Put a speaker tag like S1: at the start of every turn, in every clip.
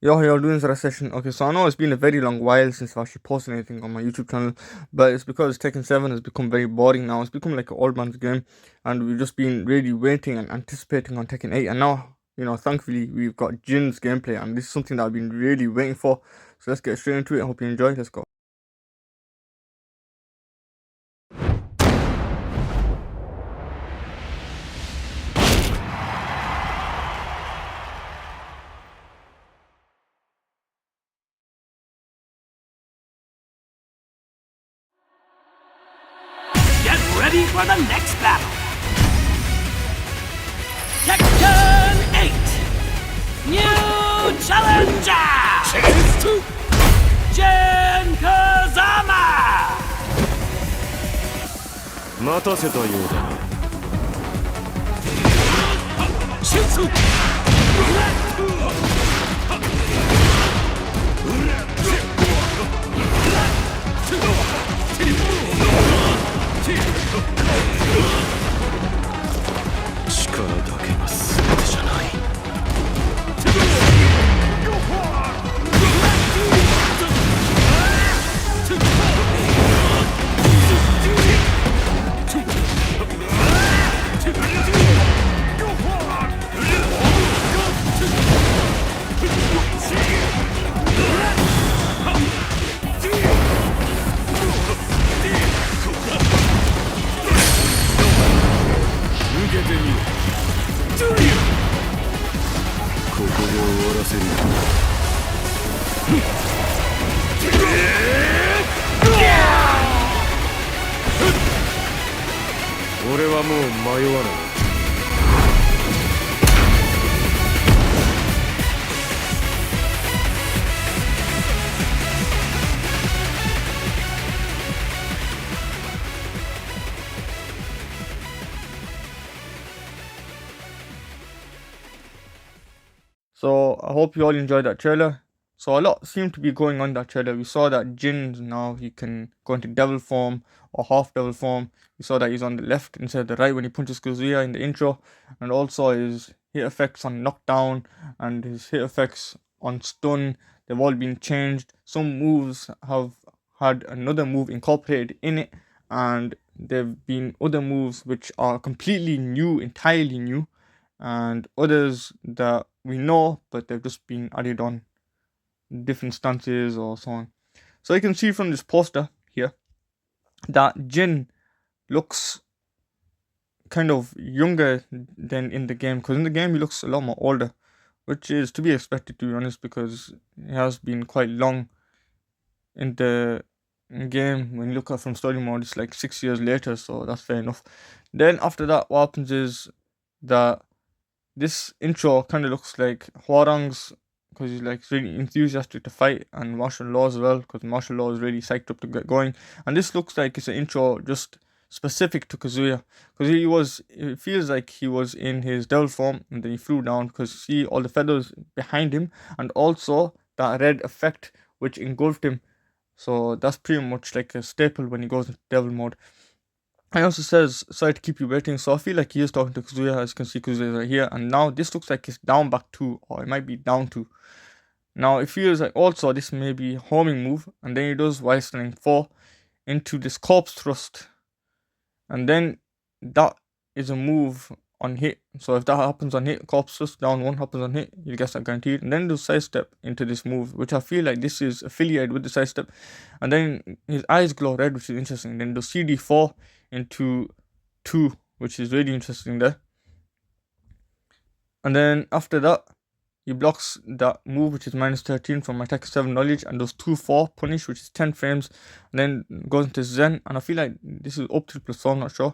S1: Yo, how y'all doing for a session? Okay, so I know it's been a very long while since I've actually posted anything on my YouTube channel, but it's because Tekken 7 has become very boring now. It's become like an old man's game, and we've just been really waiting and anticipating on Tekken 8, and now, thankfully, we've got Jin's gameplay, and this is something that I've been really waiting for. So let's get straight into it. I hope you enjoy. Let's go.
S2: Get ready for the next battle! Tekken 8! New challenger! Jin Kazama!
S3: 待たせたようだな。
S2: Shitsu!
S1: So I hope you all enjoyed that trailer. So a lot seemed to be going on that trailer. We saw that Jin now he can go into devil form or half devil form. We saw that he's on the left instead of the right when he punches Kazuya in the intro, and also his hit effects on knockdown and his hit effects on stun. They've all been changed. Some moves have had another move incorporated in it, and there've been other moves which are completely new, entirely new, and others that we know but they've just been added on different stances or so on. So you can see from this poster here that Jin looks kind of younger than in the game, because in the game he looks a lot more older, which is to be expected, to be honest, because it has been quite long in the game. When you look at from story mode, it's like 6 years later, so that's fair enough. Then after that, what happens is that this intro kind of looks like Hwarang's, because he's like really enthusiastic to fight, and martial law as well, because martial law is really psyched up to get going. And this looks like it's an intro just specific to Kazuya, because it feels like he was in his devil form and then he flew down, because you see all the feathers behind him and also that red effect which engulfed him. So that's pretty much like a staple when he goes into devil mode. He also says, sorry to keep you waiting. So I feel like he is talking to Kazuya. As you can see, Kazuya is right here. And now this looks like it's down back 2, or it might be down 2. Now it feels like also this may be homing move. And then he does Y-Sling 4 into this corpse thrust. And then that is a move on hit. So if that happens on hit, corpse thrust down 1 happens on hit, you get that guaranteed. And then do sidestep into this move, which I feel like this is affiliated with the sidestep. And then his eyes glow red, which is interesting. Then do CD4 into 2, which is really interesting there. And then after that, he blocks that move, which is minus 13 from my Tekken 7 knowledge, and does 2-4 punish, which is 10 frames, and then goes into Zen. And I feel like this is up to +4, I'm not sure.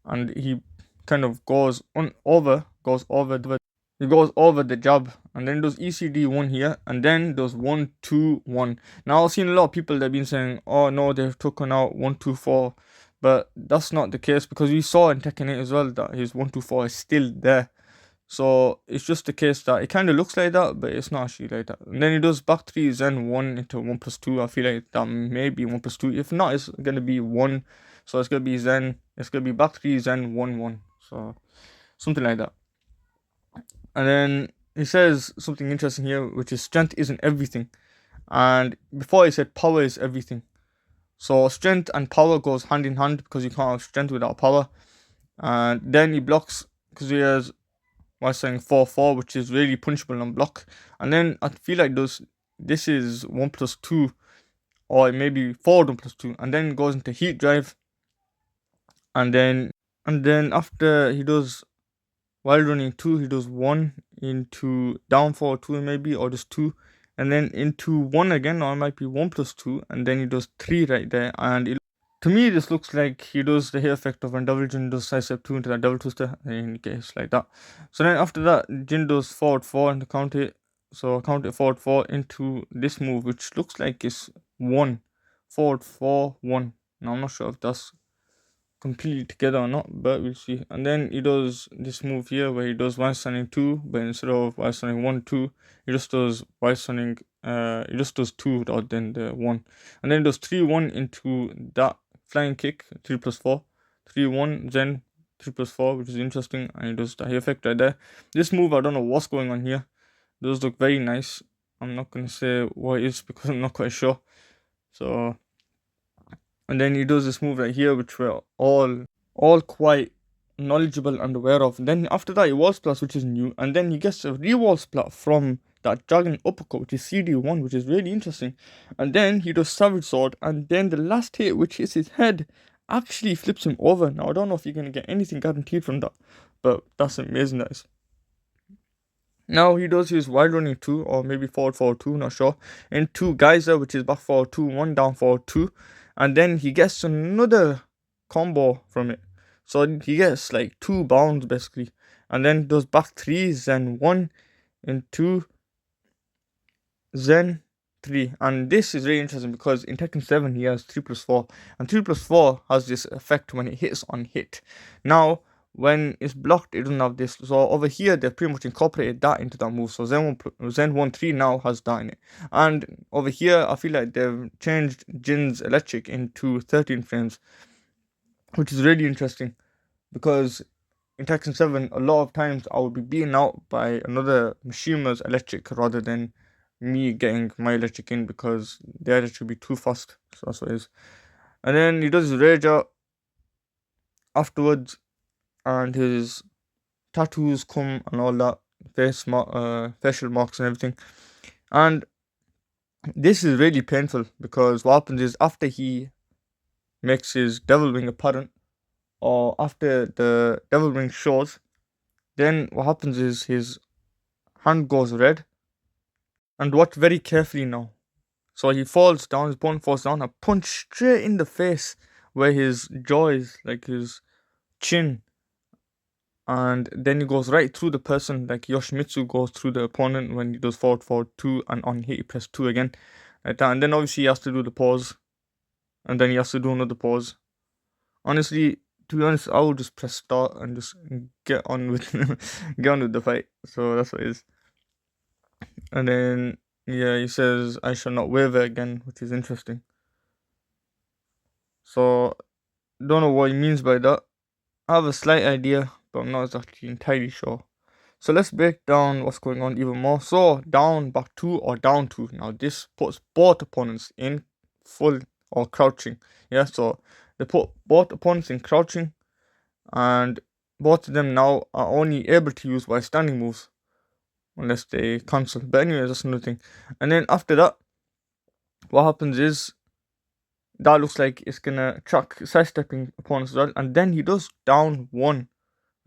S1: And he kind of goes over the jab, and then does ECD1 here, and then does 1-2-1. Now I've seen a lot of people that have been saying, oh no, they've taken out 1-2-4, but that's not the case, because we saw in Tekken 8 as well that his 1-2-4 is still there. So it's just the case that it kind of looks like that, but it's not actually like that. And then he does back 3 Zen 1 into 1+2. I feel like that may be 1+2. If not, it's gonna be 1. So it's gonna be Zen. It's gonna be back 3 Zen 1-1. So something like that. And then he says something interesting here, which is strength isn't everything. And before he said power is everything. So strength and power goes hand in hand because you can't have strength without power. And then he blocks because he has while saying 4-4, which is really punishable on block. And then I feel like this is 1+2, or maybe forward 1+2, and then goes into heat drive, and then after he does while running 2, he does 1 into down forward 2 maybe, or just 2, and then into 1 again, or it might be 1+2, and then he does 3 right there. And to me, this looks like he does the hit effect of when Devil Jin does side step 2 into that double twister, and he gets like that. So then after that, Jin does forward 4 and count it. So count it forward 4 into this move, which looks like it's 1. Forward 4, 1. Now I'm not sure if that's completely together or not, but we'll see. And then he does this move here where he does Y standing 2, but instead of Y standing 1, 2, he just does Y standing, he just does 2 rather than the 1. And then he does 3, 1 into that flying kick, 3+4, 3, 1, then 3+4, which is interesting. And he does the effect right there. This move, I don't know what's going on here. It does look very nice. I'm not going to say what it is because I'm not quite sure. So, and then he does this move right here, which we're all quite knowledgeable and aware of. And then after that, he wall splats, which is new, and then he gets a re-wall splat from that dragon uppercut, which is CD1, which is really interesting. And then he does savage sword, and then the last hit, which hits his head, actually flips him over. Now I don't know if you're gonna get anything guaranteed from that, but that's amazing, guys. Now he does his wide running 2, or maybe forward 2, not sure, into Geyser, which is back forward 2, 1 down forward 2, and then he gets another combo from it. So he gets like 2 bounds basically, and then does back 3, Zen 1 into Zen 3. And this is really interesting because in Tekken 7 he has 3+4, and 3+4 has this effect when it hits on hit. Now when it's blocked, it doesn't have this. So over here, they've pretty much incorporated that into that move. So Zen 1-3 now has that in it. And over here, I feel like they've changed Jin's electric into 13 frames, which is really interesting because in Tekken 7, a lot of times I would be beaten out by another Mishima's electric rather than me getting my electric in because their electric would be too fast. So that's what it is. And then he does his rage out afterwards, and his tattoos come and all that, facial marks and everything. And this is really painful because what happens is after he makes his devil ring apparent, or after the devil ring shows, then what happens is his hand goes red. And watch very carefully now. So he falls down, his opponent falls down, a punch straight in the face where his jaw is, like his chin. And then he goes right through the person, like Yoshimitsu goes through the opponent when he does forward 2, and on hit he press 2 again, like that. And then obviously he has to do the pause, and then he has to do another pause. Honestly, to be honest, I would just press start and just get on with the fight. So that's what it is. And then yeah, he says I shall not waver again, which is interesting. So don't know what he means by that. I have a slight idea, but I'm not exactly entirely sure. So let's break down what's going on even more. So down, back 2, or down 2. Now this puts both opponents in full or crouching. Yeah, so they put both opponents in crouching, and both of them now are only able to use while standing moves unless they cancel. But anyway, that's another thing. And then after that, what happens is that looks like it's gonna track sidestepping opponents as well. And then he does down 1,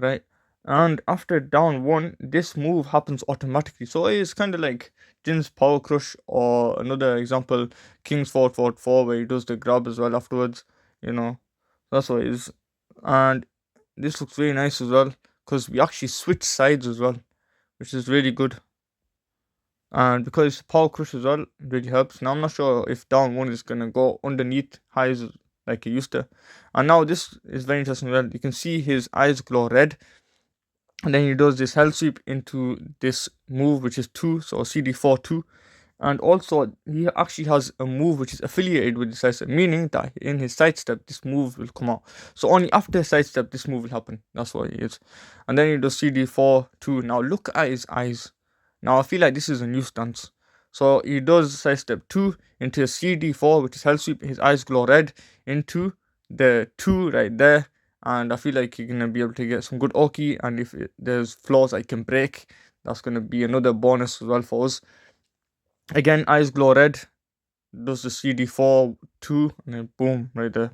S1: right? And after down 1, this move happens automatically. So it's kind of like Jin's Power Crush, or another example, King's forward 4, where he does the grab as well afterwards. You know, that's what it is. And this looks really nice as well because we actually switch sides as well, which is really good. And because it's Power Crush as well, it really helps. Now I'm not sure if down 1 is gonna go underneath highs like it used to. And now this is very interesting as well. You can see his eyes glow red. And then he does this hell sweep into this move, which is 2, so CD4 2. And also he actually has a move which is affiliated with the sidestep, meaning that in his sidestep this move will come out. So only after sidestep this move will happen. That's what it is. And then he does CD4 2. Now look at his eyes. Now I feel like this is a new stance. So he does side step 2 into a CD4, which is hell sweep. His eyes glow red into the 2 right there. And I feel like you're going to be able to get some good Oki. And if there's flaws I can break, that's going to be another bonus as well for us. Again, eyes glow red. Does the CD4 2 and then boom right there.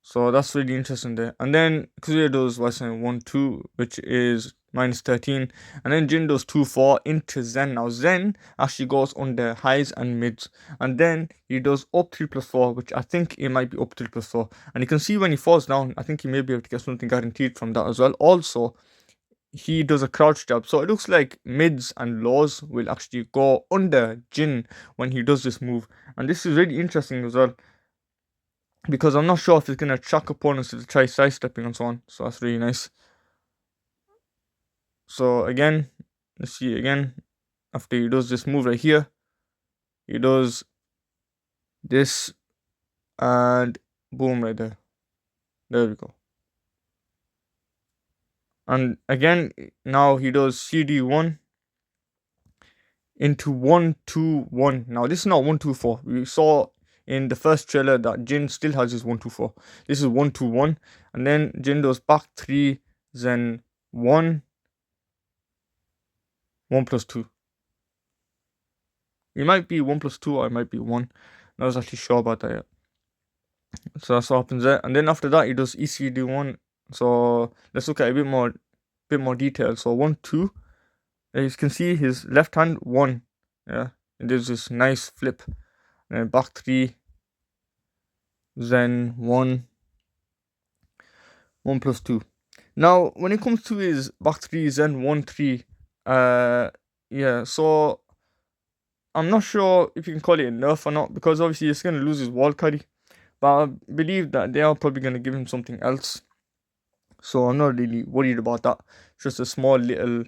S1: So that's really interesting there. And then Kazuya does what's 1 2, which is minus 13. And then Jin does 2 4 into Zen. Now Zen actually goes on the highs and mids. And then he does up 3 plus 4, which I think it might be up 3 plus 4. And you can see when he falls down, I think he may be able to get something guaranteed from that as well. Also, he does a crouch jab. So it looks like mids and lows will actually go under Jin when he does this move. And this is really interesting as well, because I'm not sure if he's going to track opponents to try sidestepping and so on. So that's really nice. So again, let's see again. After he does this move right here, he does this and boom right there. There we go. And again, now he does CD1 into 1 2 1. Now this is not 1 2 4. We saw in the first trailer that Jin still has his 1 2 4. This is 1 2 1. And then Jin does back 3, then 1 1 plus 2. It might be 1 plus 2 or it might be 1. Not exactly sure about that yet. So that's what happens there. And then after that, he does ECD1. So let's look at a bit more detail. So 1 2. As you can see, his left hand 1. Yeah, it does this nice flip. And then back 3, then 1 1 plus 2. Now when it comes to his back 3, then 1 3, yeah, so I'm not sure if you can call it a nerf or not, because obviously he's going to lose his wall carry. But I believe that they are probably going to give him something else. So I'm not really worried about that. It's just a small little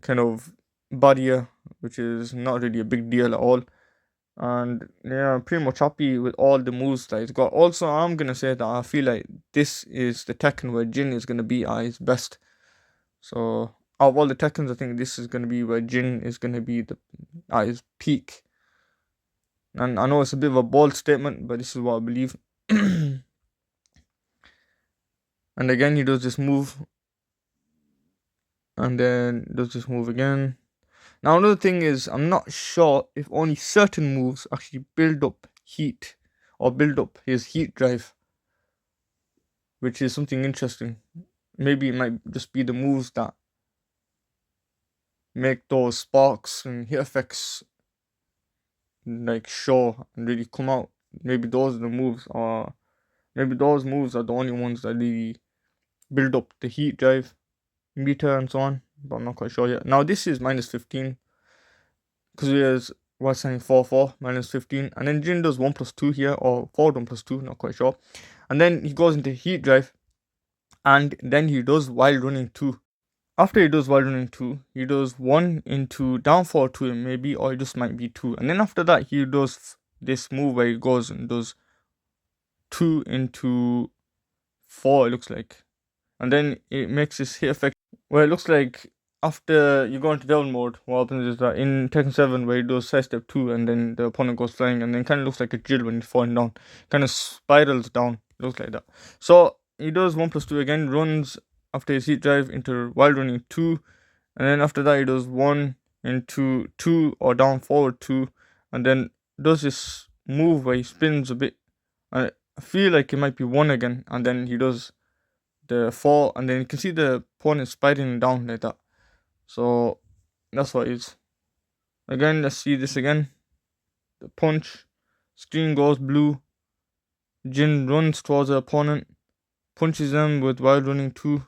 S1: kind of barrier, which is not really a big deal at all. And yeah, I'm pretty much happy with all the moves that he's got. Also, I'm going to say that I feel like this is the Tekken where Jin is going to be at his best. So out of all the Tekkens, I think this is going to be where Jin is going to be at his peak. And I know it's a bit of a bold statement, but this is what I believe. And again, he does this move. And then does this move again. Now, another thing is, I'm not sure if only certain moves actually build up heat or build up his heat drive, which is something interesting. Maybe it might just be the moves that make those sparks and hit effects like show and really come out. Maybe those are the moves, or maybe those moves are the only ones that really build up the heat drive meter and so on, but I'm not quite sure yet. Now this is minus 15 because there's what's saying 4 4 minus 15, and then Jin does 1 plus 2 here, or forward 1 plus 2, not quite sure. And then he goes into heat drive, and then he does wild running 2. After he does wild running 2, he does 1 into down forward 2 maybe, or it just might be 2. And then after that, he does this move where he goes and does 2 into 4, it looks like. And then it makes this hit effect where it looks like after you go into devil mode, what happens is that in Tekken 7 where he does side step 2 and then the opponent goes flying, and then kind of looks like a Jill when he's falling down. Kind of spirals down, looks like that. So he does 1 plus 2 again, runs after his heat drive into wild running 2, and then after that he does 1 into 2 or down forward 2, and then does this move where he spins a bit. I feel like it might be 1 again, and then he does the 4, and then you can see the opponent spiraling down like that. So that's what it is. Again, let's see this again. The punch, screen goes blue. Jin runs towards the opponent, punches them with wild running 2.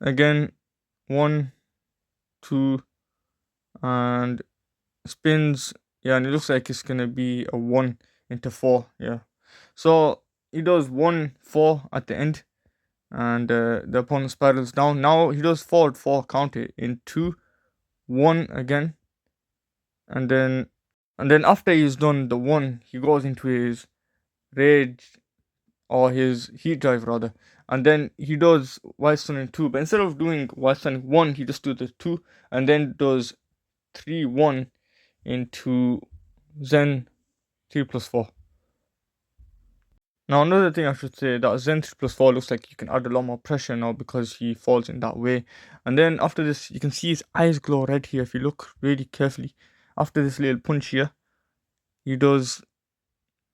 S1: Again, 1 2, and spins. Yeah, and it looks like it's gonna be a 1 into 4. Yeah, so he does 1 4 at the end, and the opponent spirals down. Now he does forward 4 counter into 1 again, and then after he's done the 1, he goes into his rage, or his heat drive rather, and then he does Y stunning 2, but instead of doing Y stunning 1, he just does the 2, and then does 3-1 into Zen 3 plus 4. Now, another thing I should say, that Zen 3 plus 4 looks like you can add a lot more pressure now because he falls in that way. And then after this, you can see his eyes glow red here if you look really carefully. After this little punch here, he does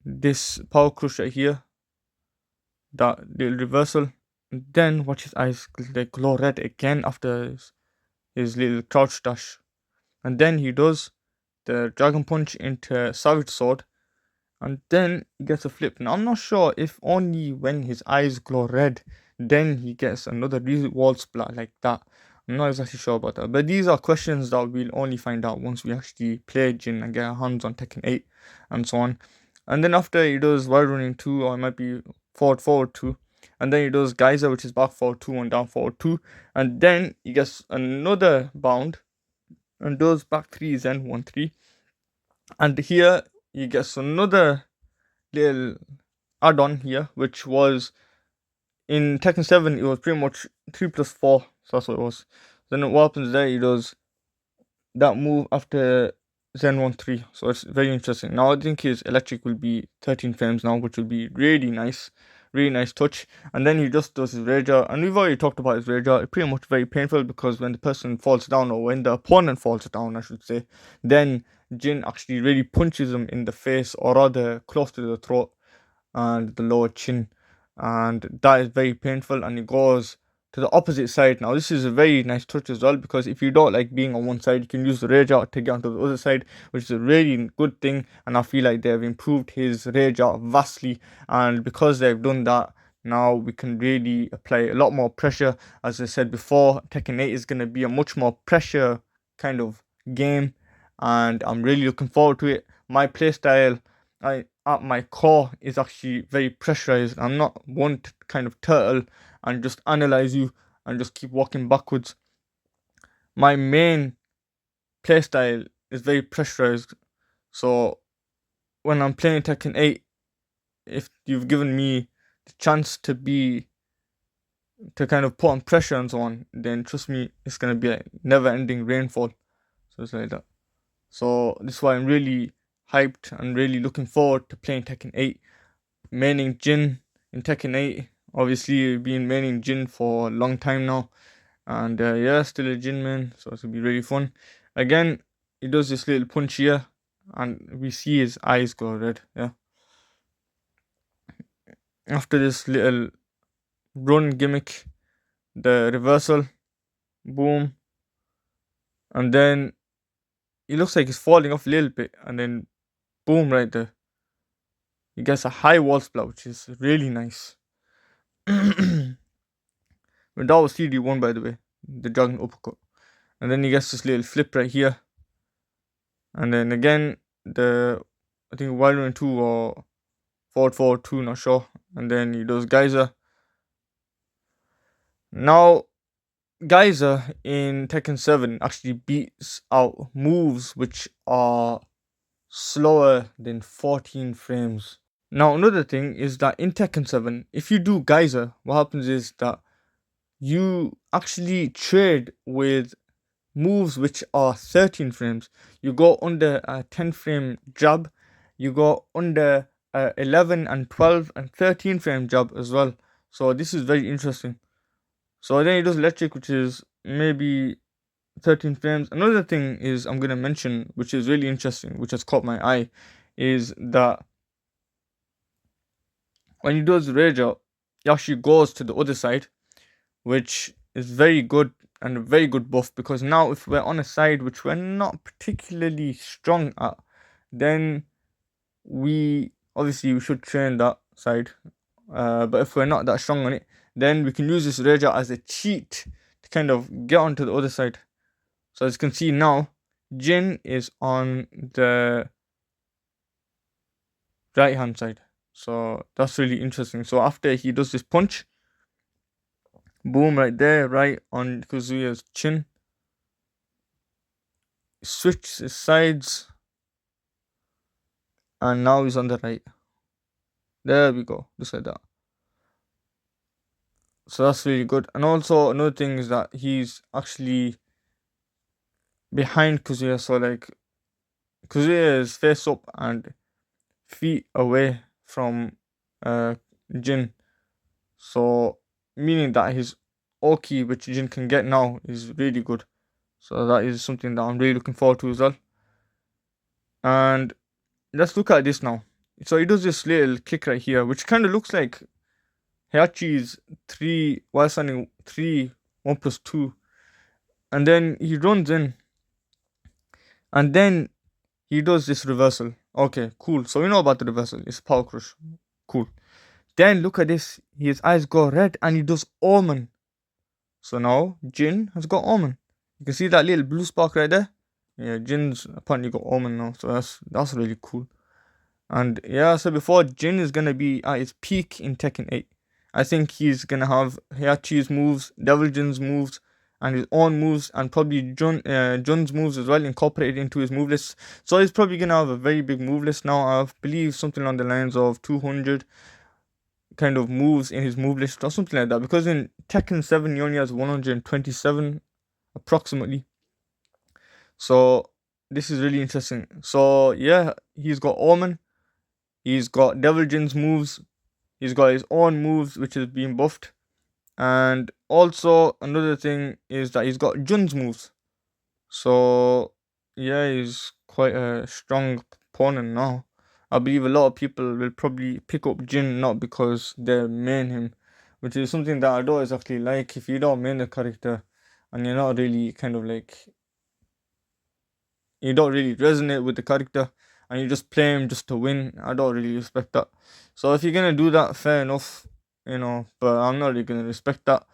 S1: this power crush right here, that little reversal. And then watch his eyes, they glow red again after his little crouch dash. And then he does the dragon punch into savage sword, and then he gets a flip. Now I'm not sure if only when his eyes glow red, then he gets another wall splat like that. I'm not exactly sure about that. But these are questions that we'll only find out once we actually play Jin and get our hands on Tekken 8 and so on. And then after he does wide running 2, or it might be forward 2. And then he does Geyser, which is back forward 2 and down forward 2. And then he gets another bound and does back 3 Zen 1 3. And here he gets another little add-on here, which was in Tekken 7, it was pretty much 3 plus 4, so that's what it was. Then what happens there, he does that move after Zen 1 3, so it's very interesting. Now I think his electric will be 13 frames now, which will be really nice touch. And then he just does his rage out, and we've already talked about his rage out. It's pretty much very painful because when the person falls down, or when the opponent falls down I should say, then Jin actually really punches him in the face, or rather close to the throat and the lower chin, and that is very painful, and it goes to the opposite side. Now this is a very nice touch as well, because if you don't like being on one side, you can use the rage out to get onto the other side, which is a really good thing. And I feel like they've improved his rage out vastly, and because they've done that, now we can really apply a lot more pressure. As I said before, Tekken 8 is going to be a much more pressure kind of game, and I'm really looking forward to it. My playstyle, at my core, is actually very pressurized. I'm not one to kind of turtle and just analyze you and just keep walking backwards. My main playstyle is very pressurized. So when I'm playing Tekken 8, if you've given me the chance to kind of put on pressure and so on, then trust me, it's gonna be a never ending rainfall. So it's like that. So this is why I'm really hyped and really looking forward to playing Tekken 8. Maining Jin in Tekken 8. Obviously, been maining Jin for a long time now. And yeah, still a Jin man, so it's gonna be really fun. Again, he does this little punch here, and we see his eyes go red. Yeah. After this little run gimmick, the reversal, boom, and then he looks like he's falling off a little bit, and then boom right there. He gets a high wall splat, which is really nice. But that was CD1, by the way, the dragon uppercut. And then he gets this little flip right here. And then again, I think wild run 2 or forward 2, not sure. And then he does Geyser. Now, Geyser in Tekken 7 actually beats out moves which are slower than 14 frames. Now, another thing is that in Tekken 7, if you do Geyser, what happens is that you actually trade with moves which are 13 frames. You go under a 10 frame jab, you go under 11 and 12 and 13 frame jab as well. So this is very interesting. So then he does electric, which is maybe 13 frames. Another thing is I'm going to mention, which is really interesting, which has caught my eye, is that when he does rage out, he actually goes to the other side, which is very good and a very good buff, because now if we're on a side which we're not particularly strong at, then we should train that side. But if we're not that strong on it, then we can use this rage out as a cheat to kind of get onto the other side. So as you can see now, Jin is on the right hand side. So that's really interesting. So after he does this punch, boom, right there, right on Kazuya's chin. Switch his sides, and now he's on the right. There we go, just like that. So that's really good. And also another thing is that he's actually behind Kazuya. So like Kazuya is face up and feet away from uh Jin. So meaning that his Oki, which Jin can get now, is really good. So that is something that I'm really looking forward to as well. And let's look at this now. So he does this little kick right here, which kind of looks like Heihachi's 3 while standing 3 1 plus 2. And then he runs in and then he does this reversal. Okay, cool. So we know about the reversal. It's power crush. Cool. Then look at this. His eyes go red and he does Omen. So now Jin has got Omen. You can see that little blue spark right there. Yeah, Jin's apparently got Omen now. So that's really cool. And yeah, so before Jin is gonna be at his peak in Tekken 8. I think he's gonna have Heihachi's moves, Devil Jin's moves, and his own moves, and probably Jun's moves as well incorporated into his move list. So he's probably gonna have a very big move list now. I believe something along the lines of 200 kind of moves in his move list or something like that. Because in Tekken 7 he only has 127 approximately. So this is really interesting. So yeah, he's got Omen. He's got Devil Jin's moves. He's got his own moves, which is being buffed. And also, another thing is that he's got Jun's moves. So, yeah, he's quite a strong opponent now. I believe a lot of people will probably pick up Jin not because they main him, which is something that I don't exactly like. If you don't main the character and you're not really kind of like, you don't really resonate with the character and you just play him just to win, I don't really respect that. So if you're gonna do that, fair enough, but I'm not really gonna respect that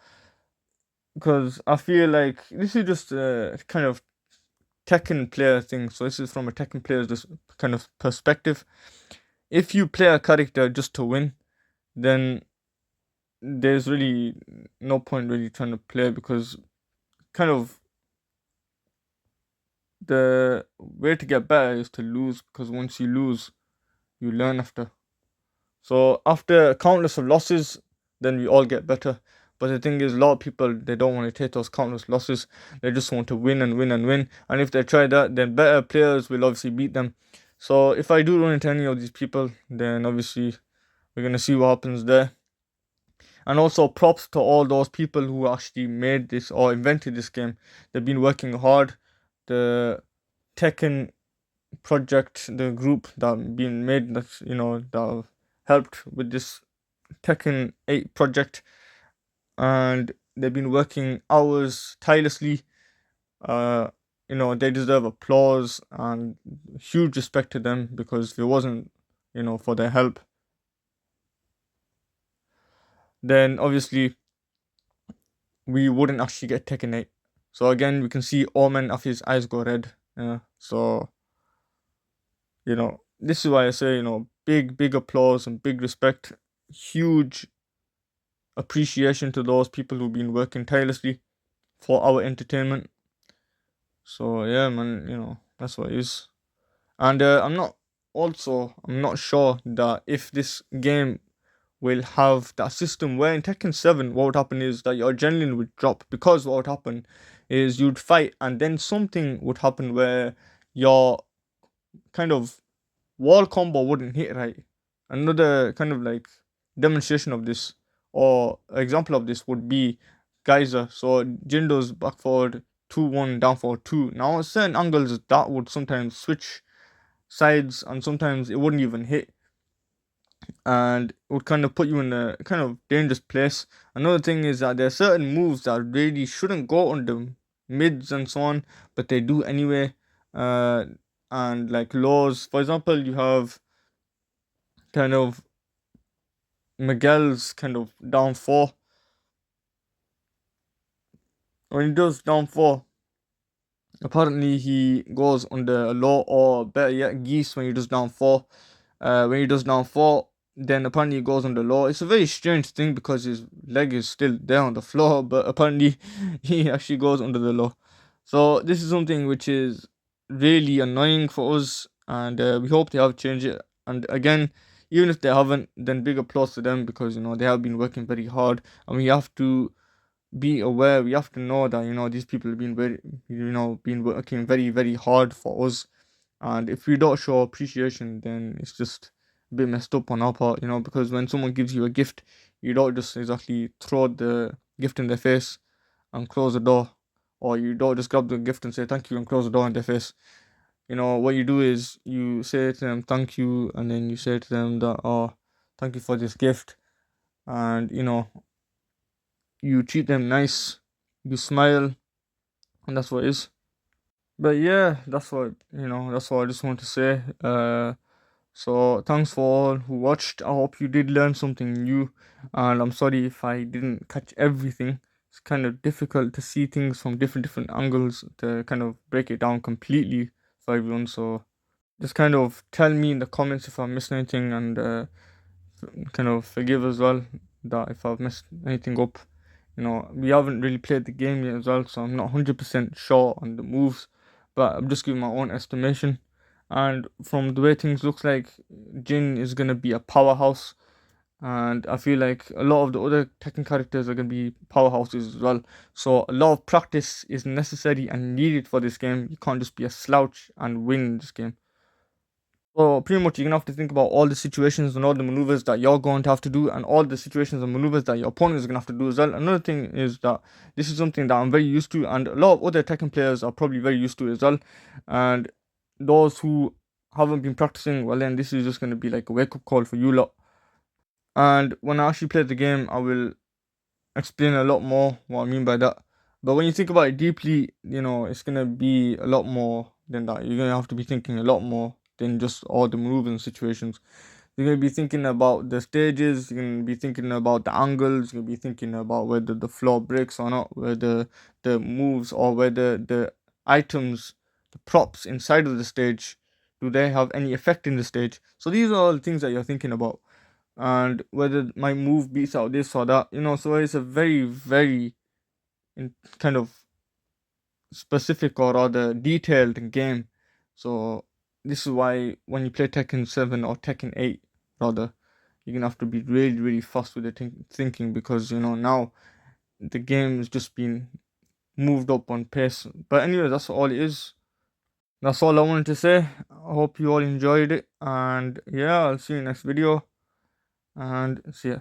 S1: because I feel like this is just a kind of Tekken player thing. So this is from a Tekken player's just kind of perspective. If you play a character just to win, then there's really no point really trying to play because kind of the way to get better is to lose because once you lose, you learn after. So after countless of losses, then we all get better. But the thing is, a lot of people they don't want to take those countless losses. They just want to win and win and win. And if they try that, then better players will obviously beat them. So if I do run into any of these people, then obviously we're gonna see what happens there. And also props to all those people who actually made this or invented this game. They've been working hard. The Tekken project, the group that been made that that helped with this Tekken 8 project, and they've been working hours tirelessly. Uh, they deserve applause and huge respect to them because if it wasn't, for their help, then obviously we wouldn't actually get Tekken 8. So again, we can see Omen of his eyes go red. So this is why I say, big applause and big respect, huge appreciation to those people who've been working tirelessly for our entertainment. So yeah, man, that's what it is. And I'm not sure that if this game will have that system where in Tekken 7 what would happen is that your adrenaline would drop because what would happen is you'd fight and then something would happen where your kind of wall combo wouldn't hit right. Another kind of like demonstration of this or example of this would be Geyser. So Jindo's back forward 2-1 down forward 2. Now at certain angles that would sometimes switch sides and sometimes it wouldn't even hit and it would kind of put you in a kind of dangerous place. Another thing is that there are certain moves that really shouldn't go on the mids and so on, but they do anyway. And like lows, for example, you have kind of Miguel's kind of down 4. When he does down 4, apparently he goes under a low, or better yet, Geese when he does down 4. When he does down 4, then apparently he goes on the low. It's a very strange thing because his leg is still there on the floor, but apparently he actually goes under the low. So this is something which is really annoying for us, and we hope they have changed it. And again, even if they haven't, then big applause to them, because they have been working very hard, and we have to be aware. We have to know that these people have been been working very, very hard for us. And if we don't show appreciation, then it's just a bit messed up on our part, because when someone gives you a gift, you don't just exactly throw the gift in their face and close the door, or you don't just grab the gift and say thank you and close the door in their face. What you do is you say to them thank you, and then you say to them that, oh, thank you for this gift, and you treat them nice, you smile, and that's what it is. But yeah, that's what I just want to say. So thanks for all who watched. I hope you did learn something new, and I'm sorry if I didn't catch everything. It's kind of difficult to see things from different angles to kind of break it down completely for everyone. So just kind of tell me in the comments if I missed anything, and kind of forgive as well that if I've messed anything up. We haven't really played the game yet as well, so I'm not 100% sure on the moves, but I'm just giving my own estimation. And from the way things looks like, Jin is gonna be a powerhouse, and I feel like a lot of the other Tekken characters are gonna be powerhouses as well. So a lot of practice is necessary and needed for this game. You can't just be a slouch and win this game. So pretty much you're gonna have to think about all the situations and all the maneuvers that you're going to have to do, and all the situations and maneuvers that your opponent is gonna have to do as well. Another thing is that this is something that I'm very used to, and a lot of other Tekken players are probably very used to as well. And those who haven't been practicing, well, then this is just gonna be like a wake up call for you lot. And when I actually play the game, I will explain a lot more what I mean by that. But when you think about it deeply, it's gonna be a lot more than that. You're gonna have to be thinking a lot more than just all the moves and situations. You're gonna be thinking about the stages, you're gonna be thinking about the angles, you're gonna be thinking about whether the floor breaks or not, whether the moves or whether the items, the props inside of the stage, do they have any effect in the stage. So these are all the things that you're thinking about, and whether my move beats out this or that. So it's a very, very kind of specific, or rather detailed game. So this is why when you play Tekken 7 or Tekken 8 rather, you're gonna have to be really, really fast with the thinking, because now the game has just been moved up on pace. But anyway, that's all it is. That's all I wanted to say. I hope you all enjoyed it, and yeah, I'll see you next video, and see ya.